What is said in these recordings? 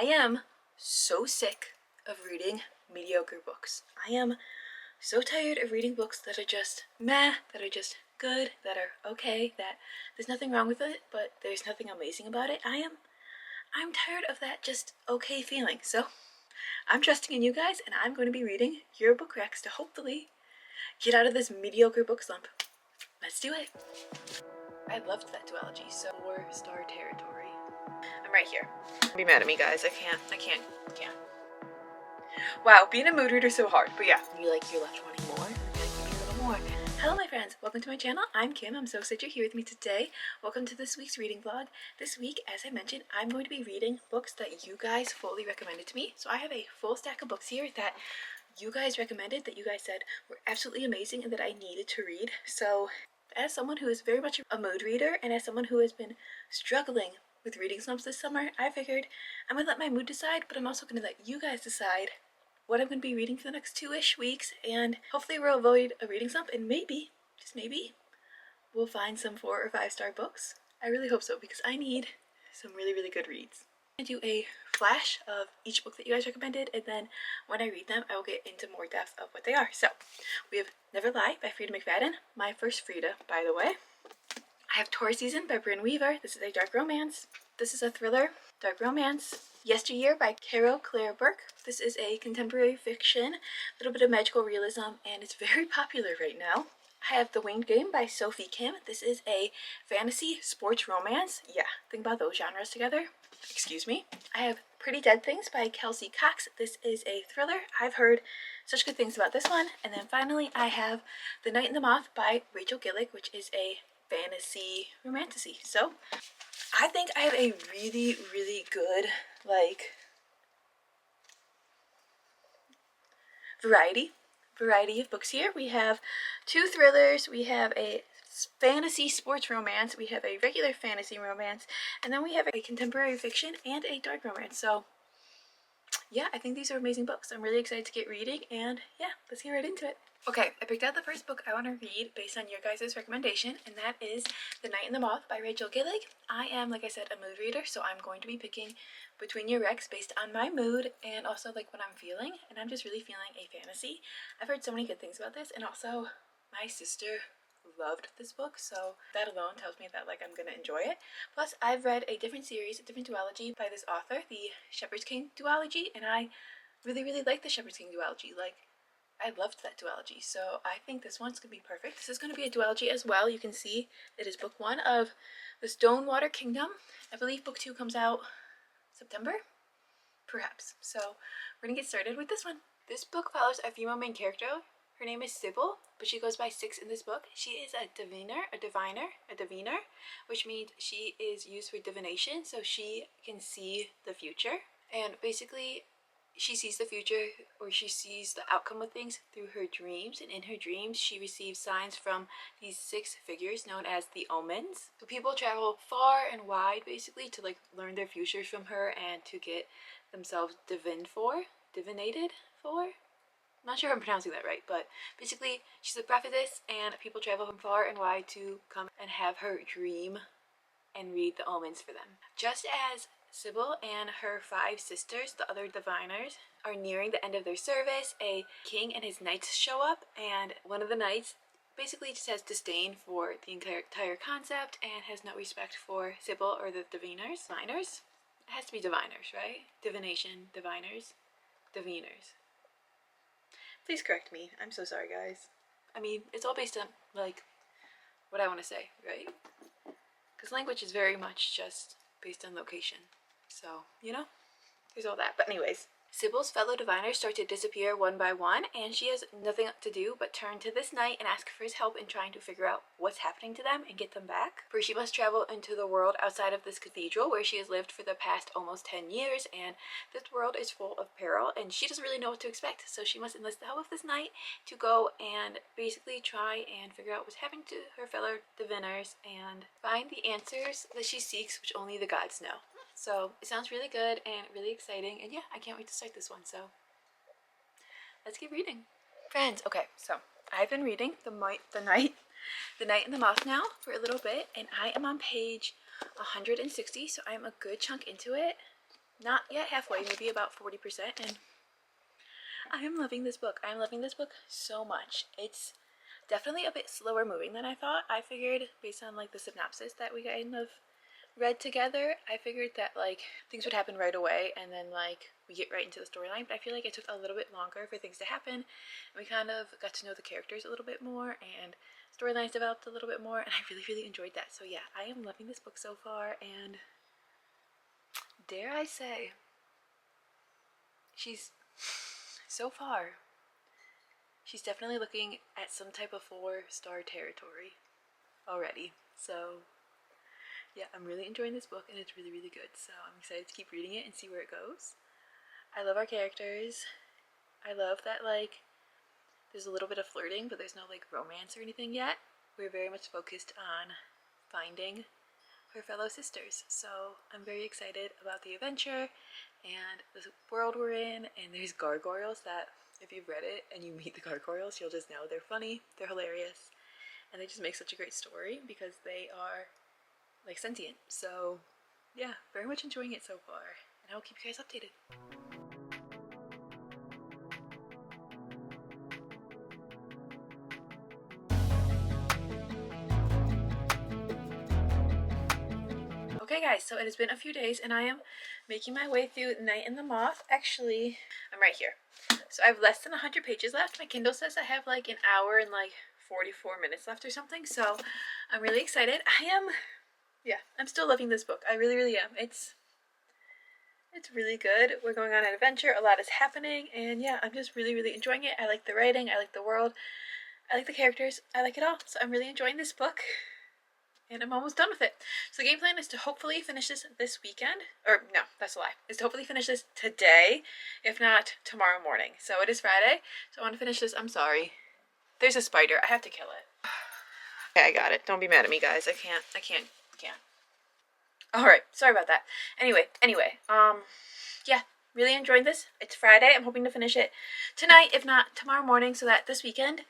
I am so sick of reading mediocre books. I am so tired of reading books that are just meh, that are just good, that are okay, that there's nothing wrong with it, but there's nothing amazing about it. I'm tired of that just okay feeling. So I'm trusting in you guys, and I'm going to be reading your book recs to hopefully get out of this mediocre book slump. Let's do it. I loved that duology, so 4-star territory. I'm right here. Don't be mad at me, guys. I can't. Wow, being a mood reader is so hard, but yeah. You're left wanting more? I'm gonna give you a little more. Hello my friends, welcome to my channel. I'm Kim. I'm so excited you're here with me today. Welcome to this week's reading vlog. This week, as I mentioned, I'm going to be reading books that you guys fully recommended to me. So I have a full stack of books here that you guys recommended, that you guys said were absolutely amazing and that I needed to read. So as someone who is very much a mood reader and as someone who has been struggling with reading slumps this summer, I figured I'm gonna let my mood decide, but I'm also gonna let you guys decide what I'm going to be reading for the next 2-ish weeks, and hopefully we'll avoid a reading slump, and maybe, just maybe, we'll find some 4 or 5-star books. I really hope so, because I need some really, really good reads. I'm going to do a flash of each book that you guys recommended, and then when I read them, I will get into more depth of what they are. So, we have Never Lie by Frida McFadden, my first Frida, by the way. I have Taurus Season by Brynne Weaver. This is a dark romance. This is a thriller, dark romance. Yesteryear by Carol Claire Burke. This is a contemporary fiction, a little bit of magical realism, and it's very popular right now. I have The Winged Game by Sophie Kim. This is a fantasy sports romance. Yeah, think about those genres together. Excuse me. I have Pretty Dead Things by Kelsey Cox. This is a thriller. I've heard such good things about this one. And then finally, I have The Night and the Moth by Rachel Gillick, which is a fantasy romantasy. So I think I have a really, really good, variety of books here. We have 2 thrillers, we have a fantasy sports romance, we have a regular fantasy romance, and then we have a contemporary fiction and a dark romance. So yeah, I think these are amazing books. I'm really excited to get reading, and yeah, let's get right into it. Okay, I picked out the first book I want to read based on your guys' recommendation, and that is The Night and the Moth by Rachel Gillick. I am, like I said, a mood reader, so I'm going to be picking between your recs based on my mood and also like what I'm feeling, and I'm just really feeling a fantasy. I've heard so many good things about this, and also my sister loved this book, so that alone tells me that I'm gonna enjoy it. Plus, I've read a different series, a different duology by this author, the Shepherd's King duology, and I really, really like the Shepherd's King duology. I loved that duology, so I think this one's gonna be perfect. This is gonna be a duology as well. You can see it is book 1 of the Stonewater Kingdom. I believe book 2 comes out September? Perhaps. So we're gonna get started with this one. This book follows a female main character. Her name is Sybil, but she goes by Six in this book. She is a diviner, which means she is used for divination, so she can see the future. And basically, she sees the future, or she sees the outcome of things through her dreams, and in her dreams she receives signs from these 6 figures known as the omens. So people travel far and wide basically to learn their futures from her and to get themselves divinated for. I'm not sure if I'm pronouncing that right, but basically she's a prophetess and people travel from far and wide to come and have her dream and read the omens for them. Just as Sybil and her 5 sisters, the other diviners, are nearing the end of their service, a king and his knights show up, and one of the knights basically just has disdain for the entire concept and has no respect for Sybil or the diviners. Diviners? It has to be diviners, right? Divination, diviners. Please correct me. I'm so sorry, guys. I mean, it's all based on, what I want to say, right? Because language is very much just based on location. So, there's all that. But anyways, Sybil's fellow diviners start to disappear one by one, and she has nothing to do but turn to this knight and ask for his help in trying to figure out what's happening to them and get them back. For she must travel into the world outside of this cathedral where she has lived for the past almost 10 years, and this world is full of peril, and she doesn't really know what to expect, so she must enlist the help of this knight to go and basically try and figure out what's happening to her fellow diviners and find the answers that she seeks, which only the gods know. So it sounds really good and really exciting, and yeah, I can't wait to start this one, so let's get reading. Friends, okay, so I've been reading The Night and the Moth now for a little bit, and I am on page 160, so I'm a good chunk into it. not yet halfway, maybe about 40%, and I am loving this book. I am loving this book so much. It's definitely a bit slower moving than I thought. I figured, based on like the synopsis that we kind of read together, I figured that like things would happen right away and then like we get right into the storyline, but I feel like it took a little bit longer for things to happen. We kind of got to know the characters a little bit more and storylines developed a little bit more, and I really enjoyed that. So yeah, I am loving this book so far, and dare I say, so far, she's definitely looking at some type of 4-star territory already. So yeah, I'm really enjoying this book and it's really good. So I'm excited to keep reading it and see where it goes. I love our characters. I love that like there's a little bit of flirting, but there's no like romance or anything yet. We're very much focused on finding her fellow sisters. So I'm very excited about the adventure and the world we're in. And there's gargoyles that, if you've read it and you meet the gargoyles, you'll just know they're funny, they're hilarious, and they just make such a great story because they are like sentient. So yeah, very much enjoying it so far, and I'll keep you guys updated. Okay guys, so it has been a few days and I am making my way through Night in the Moth. Actually, I'm right here. So I have less than 100 pages left. My Kindle says I have like an hour and like 44 minutes left or something, so I'm really excited. I'm still loving this book. I really am. It's really good. We're going on an adventure, a lot is happening, and yeah, I'm just really enjoying it. I like the writing, I like the world, I like the characters, I like it all. So I'm really enjoying this book, and I'm almost done with it. So the game plan is to hopefully finish this weekend, or no, that's a lie, is to hopefully finish this today, if not tomorrow morning. So it is Friday, so I want to finish this. I'm sorry. There's a spider. I have to kill it. Okay, I got it. Don't be mad at me, guys. I can't. Alright, sorry about that. Anyway, yeah, really enjoying this. It's Friday. I'm hoping to finish it tonight, if not tomorrow morning, so that this weekend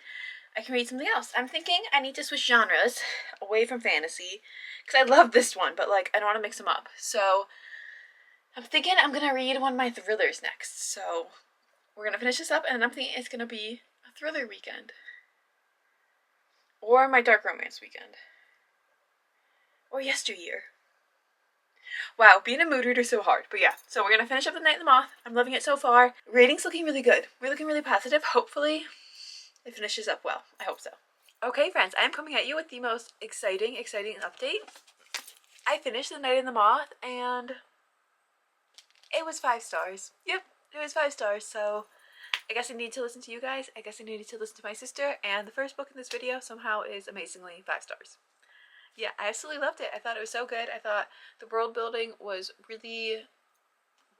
I can read something else. I'm thinking I need to switch genres away from fantasy, because I love this one, but like I don't want to mix them up. So I'm thinking I'm going to read one of my thrillers next. So we're going to finish this up, and I'm thinking it's going to be a thriller weekend. Or my dark romance weekend. Or yesteryear. Wow, being a mood reader is so hard. But yeah, so we're going to finish up with Night in the Moth. I'm loving it so far. Rating's looking really good. We're looking really positive. Hopefully it finishes up well. I hope so. Okay, friends, I am coming at you with the most exciting update. I finished The Night in the Moth, and it was 5 stars. Yep, it was 5 stars, so I guess I need to listen to you guys. I guess I needed to listen to my sister, and the first book in this video somehow is amazingly 5 stars. Yeah, I absolutely loved it. I thought it was so good. I thought the world building was really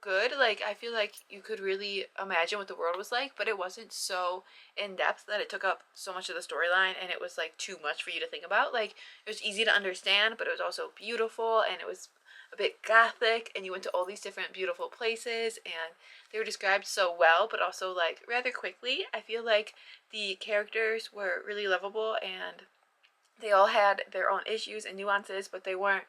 good. Like, I feel like you could really imagine what the world was like, but it wasn't so in-depth that it took up so much of the storyline and it was like too much for you to think about. Like, it was easy to understand, but it was also beautiful, and it was a bit gothic, and you went to all these different beautiful places, and they were described so well, but also like rather quickly. I feel like the characters were really lovable, and they all had their own issues and nuances, but they weren't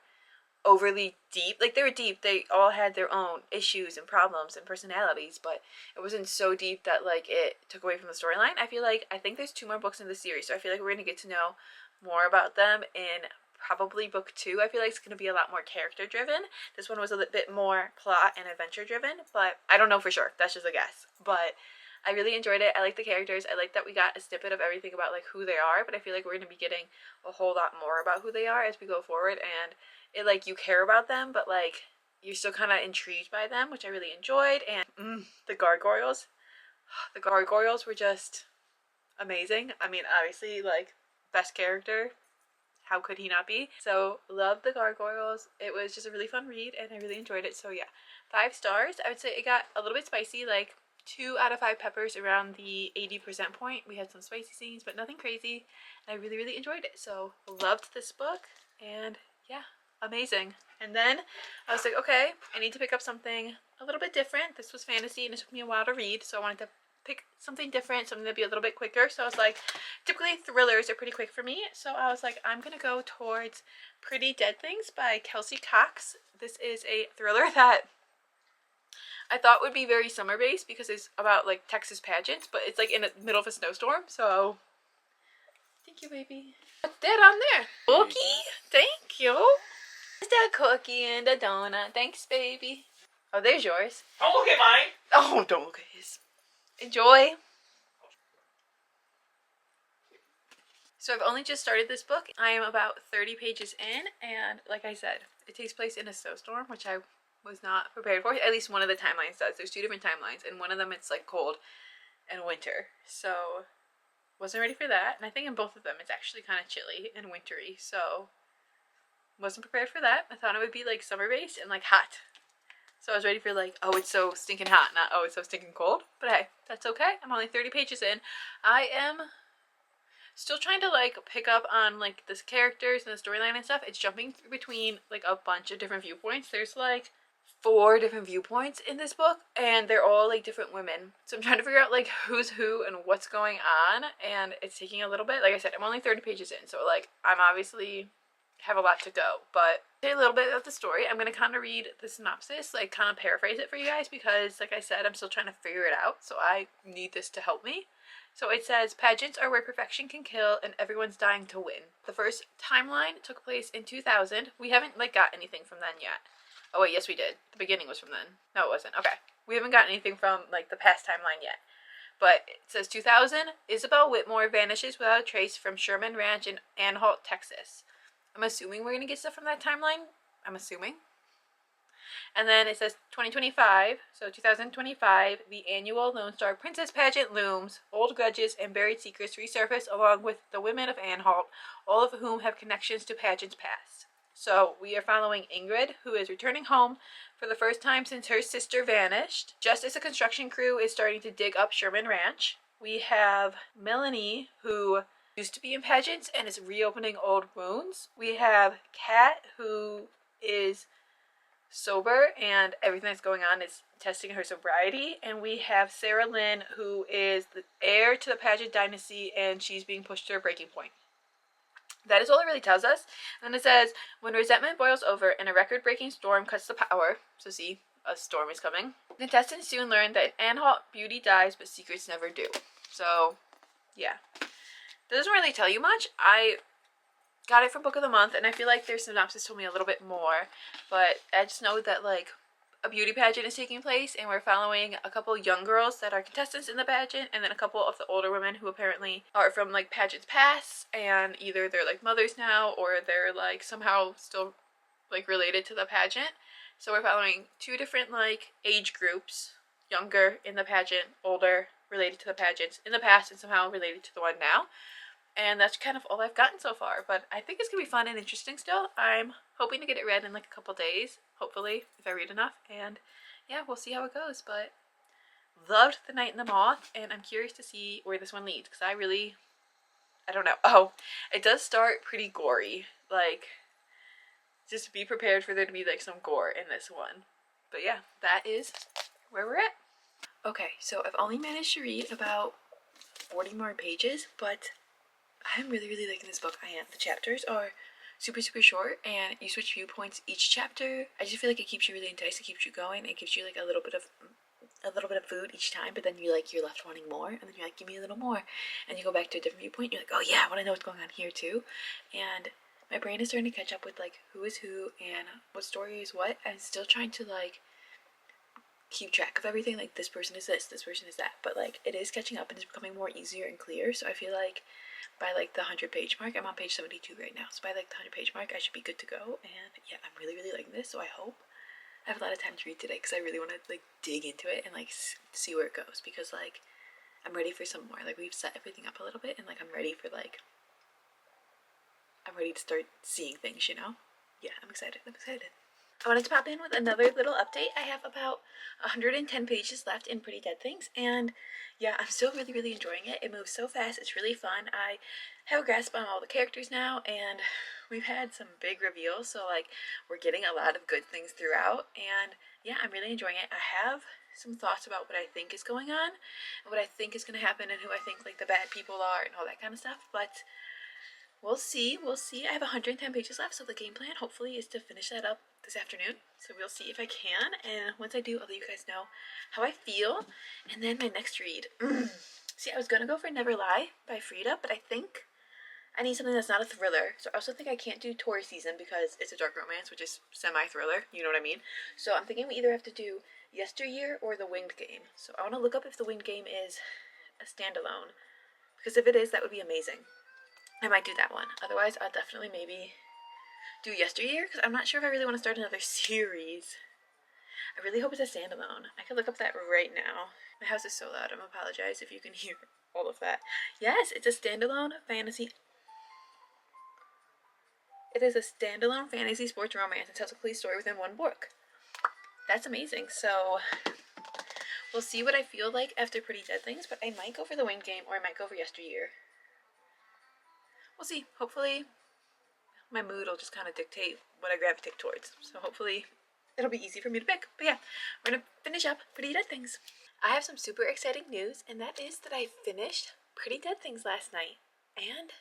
overly deep. Like, they were deep. They all had their own issues and problems and personalities, but it wasn't so deep that like it took away from the storyline. I think there's 2 more books in the series, so I feel like we're going to get to know more about them in probably book 2. I feel like it's going to be a lot more character driven. This one was a little bit more plot and adventure driven, but I don't know for sure. That's just a guess. But I really enjoyed it. I like the characters. I like that we got a snippet of everything about like who they are, but I feel like we're going to be getting a whole lot more about who they are as we go forward, and it like you care about them, but like you're still kind of intrigued by them, which I really enjoyed. And the gargoyles were just amazing. I mean, obviously, like, best character, how could he not be? So love the gargoyles. It was just a really fun read, and I really enjoyed it. So yeah, 5 stars. I would say it got a little bit spicy, like 2 out of 5 peppers around the 80% point. We had some spicy scenes, but nothing crazy. And I really enjoyed it. So loved this book, and yeah, amazing. And then I was like, okay, I need to pick up something a little bit different. This was fantasy, and it took me a while to read, so I wanted to pick something different, something that'd be a little bit quicker. So I was like, typically thrillers are pretty quick for me, so I was like, I'm gonna go towards Pretty Dead Things by Kelsey Cox. This is a thriller that I thought would be very summer based because it's about like Texas pageants, but it's like in the middle of a snowstorm, so thank you, baby. What's that on there? Cookie? Thank you. Is that a cookie and a donut? Thanks, baby. Oh, there's yours. Don't look at mine. Oh, don't look at his. Enjoy. So I've only just started this book. I am about 30 pages in, and like I said, it takes place in a snowstorm, which I was not prepared for. At least one of the timelines does. There's 2 different timelines, and one of them it's like cold and winter. So wasn't ready for that. And I think in both of them it's actually kind of chilly and wintry. So wasn't prepared for that. I thought it would be like summer based and like hot. So I was ready for like, oh, it's so stinking hot, not oh, it's so stinking cold. But hey, that's okay. I'm only 30 pages in. I am still trying to like pick up on like the characters and the storyline and stuff. It's jumping between like a bunch of different viewpoints. There's like 4 different viewpoints in this book, and they're all like different women. So I'm trying to figure out like who's who and what's going on, and it's taking a little bit. Like I said, I'm only 30 pages in, so like I'm obviously have a lot to go, but a little bit of the story. I'm gonna kind of read the synopsis, like kind of paraphrase it for you guys, because like I said, I'm still trying to figure it out, so I need this to help me. So it says, pageants are where perfection can kill and everyone's dying to win. The first timeline took place in 2000. We haven't like got anything from then yet. Oh wait, yes we did. The beginning was from then. No, it wasn't. Okay. We haven't gotten anything from like the past timeline yet. But it says 2000, Isabel Whitmore vanishes without a trace from Sherman Ranch in Anhalt, Texas. I'm assuming we're going to get stuff from that timeline. I'm assuming. And then it says 2025, so 2025, the annual Lone Star Princess pageant looms. Old grudges and buried secrets resurface along with the women of Anhalt, all of whom have connections to pageants past. So we are following Ingrid, who is returning home for the first time since her sister vanished, just as a construction crew is starting to dig up Sherman Ranch. We have Melanie, who used to be in pageants and is reopening old wounds. We have Kat, who is sober and everything that's going on is testing her sobriety. And we have Sarah Lynn, who is the heir to the pageant dynasty, and she's being pushed to her breaking point. That is all it really tells us. And then it says, when resentment boils over and a record-breaking storm cuts the power, so see, a storm is coming, the contestants soon learn that Anhalt beauty dies, but secrets never do. So, yeah. That doesn't really tell you much. I got it for Book of the Month, and I feel like their synopsis told me a little bit more, but I just know that like a beauty pageant is taking place, and we're following a couple young girls that are contestants in the pageant, and then a couple of the older women who apparently are from like pageants past, and either they're like mothers now or they're like somehow still like related to the pageant. So we're following 2 different like age groups, younger in the pageant, older related to the pageants in the past, and somehow related to the one now. And that's kind of all I've gotten so far, but I think it's going to be fun and interesting still. I'm hoping to get it read in like a couple days, hopefully, if I read enough, and yeah, we'll see how it goes, but loved The Night and the Moth, and I'm curious to see where this one leads, because I don't know. Oh, it does start pretty gory, like, just be prepared for there to be like some gore in this one. But yeah, that is where we're at. Okay, so I've only managed to read about 40 more pages, but I'm really liking this book. I am. The chapters are super short, and you switch viewpoints each chapter. I just feel like it keeps you really enticed. It keeps you going. It gives you like a little bit of food each time, but then you're left wanting more, and then you're like, give me a little more, and you go back to a different viewpoint. You're like, oh yeah, I want to know what's going on here too. And my brain is starting to catch up with like who is who and what story is what. I'm still trying to like keep track of everything. Like this person is this person is that, but like it is catching up and it's becoming more easier and clear. So I feel like by like the 100-page mark, I'm on page 72 right now, so by like the 100-page mark I should be good to go. And yeah, I'm really liking this, so I hope I have a lot of time to read today, because I really want to like dig into it and like see where it goes, because like I'm ready for some more. Like we've set everything up a little bit, and like I'm ready to start seeing things, you know? Yeah, I'm excited. I wanted to pop in with another little update. I have about 110 pages left in Pretty Dead Things, and yeah, I'm still really enjoying it. It moves so fast, it's really fun. I have a grasp on all the characters now, and we've had some big reveals, so like we're getting a lot of good things throughout, and yeah, I'm really enjoying it. I have some thoughts about what I think is going on, and what I think is going to happen, and who I think like the bad people are, and all that kind of stuff, but we'll see. I have 110 pages left, so the game plan hopefully is to finish that up this afternoon. So we'll see if I can, and once I do, I'll let you guys know how I feel. And then my next read. See, I was gonna go for Never Lie by Frida, but I think I need something that's not a thriller. So I also think I can't do Tourist Season because it's a dark romance, which is semi-thriller, you know what I mean? So I'm thinking we either have to do Yesteryear or The Winged Game. So I want to look up if The Winged Game is a standalone, because if it is, that would be amazing. I might do that one. Otherwise, I'll definitely maybe do Yesteryear, because I'm not sure if I really want to start another series. I really hope it's a standalone. I could look up that right now. My house is so loud. I apologize if you can hear all of that. Yes, it's a standalone fantasy. It is a standalone fantasy sports romance and tells a complete story within one book. That's amazing. So we'll see what I feel like after Pretty Dead Things, but I might go for The Winged Game or I might go for Yesteryear. We'll see. Hopefully my mood will just kind of dictate what I gravitate towards. So hopefully it'll be easy for me to pick. But yeah, we're going to finish up Pretty Dead Things. I have some super exciting news, and that is that I finished Pretty Dead Things last night. And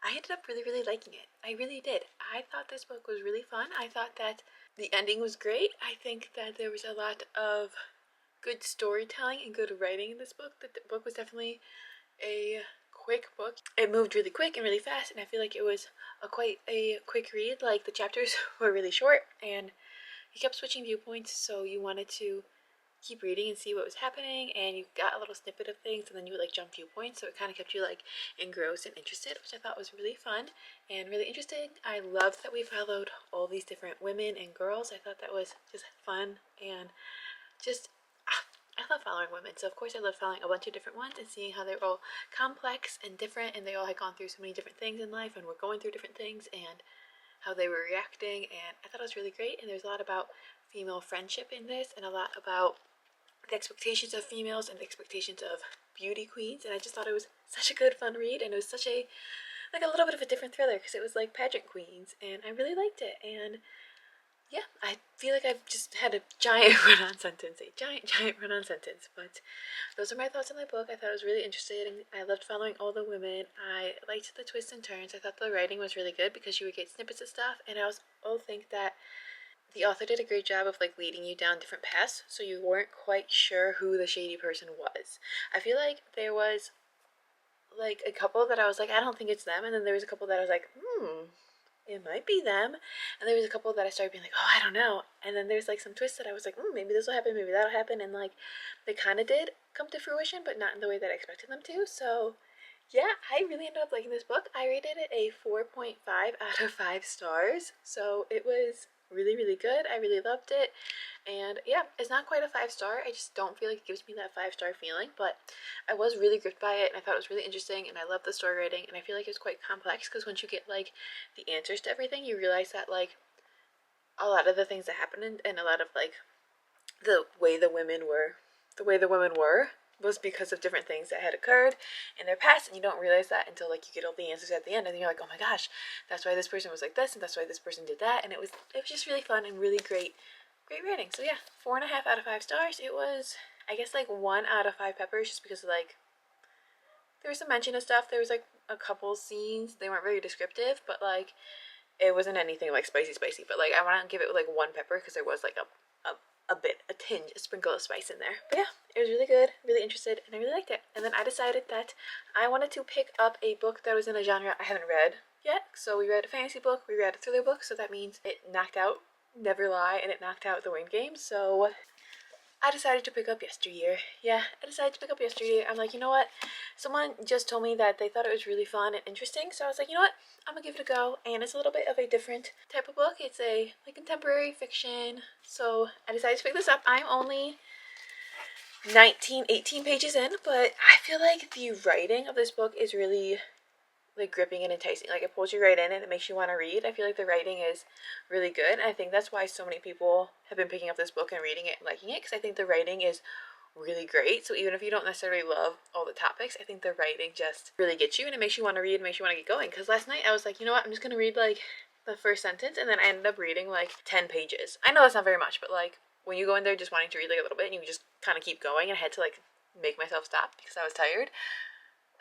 I ended up really, really liking it. I really did. I thought this book was really fun. I thought that the ending was great. I think that there was a lot of good storytelling and good writing in this book. The book was definitely a quick book. It moved really quick and really fast, and I feel like it was quite a quick read. Like, the chapters were really short, and you kept switching viewpoints, so you wanted to keep reading and see what was happening, and you got a little snippet of things, and then you would like jump viewpoints, so it kind of kept you like engrossed and interested, which I thought was really fun and really interesting. I loved that we followed all these different women and girls. I thought that was just fun, and just I love following women, so of course I love following a bunch of different ones and seeing how they're all complex and different, and they all had gone through so many different things in life and were going through different things, and how they were reacting. And I thought it was really great. And there's a lot about female friendship in this, and a lot about the expectations of females and the expectations of beauty queens. And I just thought it was such a good fun read, and it was such a like a little bit of a different thriller because it was like pageant queens, and I really liked it. And yeah, I feel like I've just had a giant run-on sentence, but those are my thoughts on the book. I thought it was really interesting. I loved following all the women. I liked the twists and turns. I thought the writing was really good because you would get snippets of stuff, and I also think that the author did a great job of like leading you down different paths, so you weren't quite sure who the shady person was. I feel like there was like a couple that I was like, I don't think it's them, and then there was a couple that I was like, it might be them. And there was a couple that I started being like, oh, I don't know. And then there's like some twists that I was like, maybe this will happen, maybe that'll happen. And like they kind of did come to fruition, but not in the way that I expected them to. So yeah, I really ended up liking this book. I rated it a 4.5 out of 5 stars. So it was really, really good. I really loved it. And yeah, it's not quite a 5-star. I just don't feel like it gives me that 5-star feeling, but I was really gripped by it, and I thought it was really interesting, and I love the story writing, and I feel like it's quite complex because once you get like the answers to everything, you realize that like a lot of the things that happened and a lot of like the way the women were was because of different things that had occurred in their past, and you don't realize that until like you get all the answers at the end, and then you're like, oh my gosh, that's why this person was like this, and that's why this person did that. And it was just really fun and really great rating. So yeah, 4.5 out of 5 stars. It was, I guess, like 1 out of 5 peppers, just because like there was some mention of stuff. There was like a couple scenes, they weren't very descriptive, but like it wasn't anything like spicy, but like I want to give it like 1 pepper because there was like a tinge, a sprinkle of spice in there. But yeah, it was really good, really interested, and I really liked it. And then I decided that I wanted to pick up a book that was in a genre I haven't read yet. So we read a fantasy book, we read a thriller book, so that means it knocked out Never Lie and it knocked out The Winged Game. So I decided to pick up Yesteryear. Yeah, I decided to pick up Yesteryear. I'm like, you know what? Someone just told me that they thought it was really fun and interesting, so I was like, you know what? I'm gonna give it a go. And it's a little bit of a different type of book. It's a like contemporary fiction. So I decided to pick this up. I'm only 18 pages in, but I feel like the writing of this book is really like gripping and enticing. Like it pulls you right in and it makes you want to read. I feel like the writing is really good, and I think that's why so many people have been picking up this book and reading it and liking it, because I think the writing is really great. So even if you don't necessarily love all the topics, I think the writing just really gets you, and it makes you want to read and makes you want to get going. Because last night I was like, you know what, I'm just gonna read like the first sentence, and then I ended up reading like 10 pages. I know that's not very much, but like when you go in there just wanting to read like a little bit and you just kind of keep going, and I had to like make myself stop because I was tired.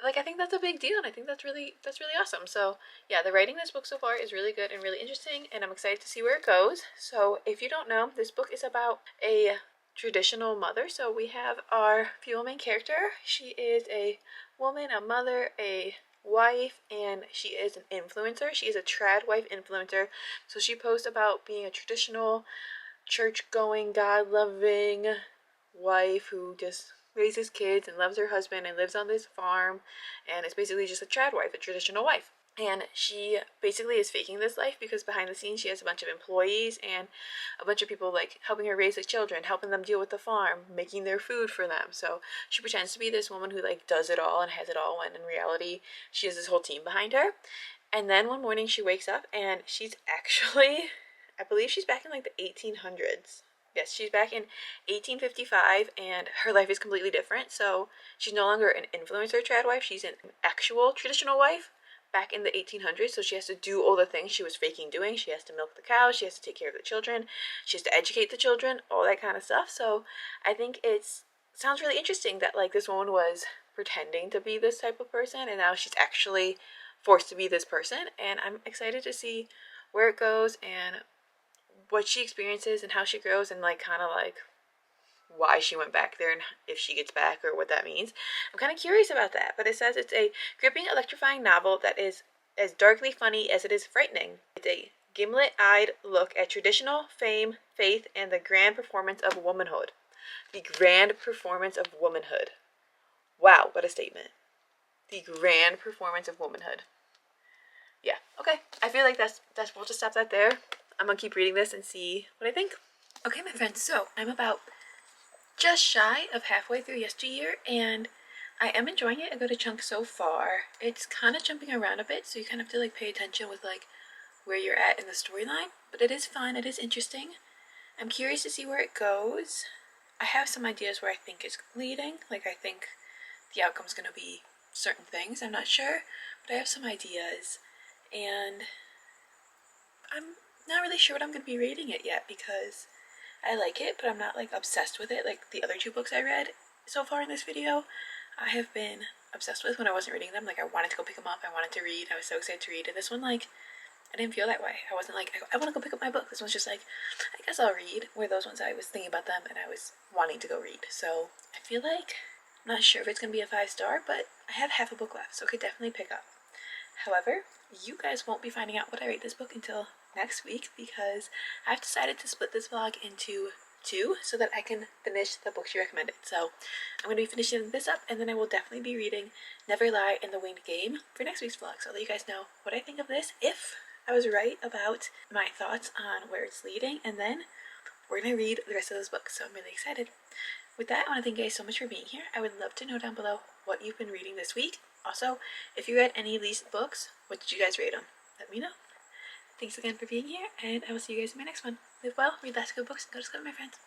like, I think that's a big deal, and I think that's really awesome. So yeah, the writing in this book so far is really good and really interesting, and I'm excited to see where it goes. So if you don't know, this book is about a traditional mother. So we have our female main character. She is a woman, a mother, a wife, and she is an influencer. She is a trad wife influencer. So she posts about being a traditional church going, God loving wife who just raises kids and loves her husband and lives on this farm, and is basically just a trad wife, a traditional wife. And she basically is faking this life because behind the scenes she has a bunch of employees and a bunch of people like helping her raise the children, helping them deal with the farm, making their food for them. So she pretends to be this woman who like does it all and has it all, when in reality she has this whole team behind her. And then one morning she wakes up and she's actually, I believe she's back in like the 1800s. Yes, she's back in 1855, and her life is completely different. So she's no longer an influencer trad wife, she's an actual traditional wife back in the 1800s. So she has to do all the things she was faking doing. She has to milk the cows, she has to take care of the children, she has to educate the children, all that kind of stuff. So I think it's sounds really interesting that like this woman was pretending to be this type of person, and now she's actually forced to be this person. And I'm excited to see where it goes and what she experiences and how she grows, and like kind of like why she went back there and if she gets back or what that means. I'm kind of curious about that. But it says it's a gripping, electrifying novel that is as darkly funny as it is frightening. It's a gimlet-eyed look at traditional fame, faith, and the grand performance of womanhood. The grand performance of womanhood. Wow, what a statement. The grand performance of womanhood. Yeah, okay. I feel like that's we'll just stop that there. I'm gonna keep reading this and see what I think. Okay, my friends, so I'm about just shy of halfway through yesteryear, and I am enjoying it a good chunk so far. It's kind of jumping around a bit, so you kind of have to like pay attention with like where you're at in the storyline, but it is fun, it is interesting. I'm curious to see where it goes. I have some ideas where I think it's leading, like I think the outcome's gonna be certain things, I'm not sure, but I have some ideas, and I'm not really sure what I'm going to be rating it yet because I like it, but I'm not like obsessed with it like the other two books I read so far in this video. I have been obsessed with when I wasn't reading them. Like I wanted to go pick them up, I wanted to read, I was so excited to read. And this one, like, I didn't feel that way. I wasn't like, I want to go pick up my book. This one's just like, I guess I'll read. Where those ones I was thinking about them and I was wanting to go read. So I feel like, I'm not sure if it's going to be a 5-star, but I have half a book left, so I could definitely pick up. However, you guys won't be finding out what I rate this book until next week because I've decided to split this vlog into 2 so that I can finish the books you recommended. So I'm going to be finishing this up, and then I will definitely be reading Never Lie and The Winged Game for next week's vlog. So I'll let you guys know what I think of this, if I was right about my thoughts on where it's leading, and then we're going to read the rest of those books. So I'm really excited. With that, I want to thank you guys so much for being here. I would love to know down below what you've been reading this week. Also, if you read any of these books, what did you guys rate them? Let me know. Thanks again for being here, and I will see you guys in my next one. Live well, read lots of good books, and go to school, my friends.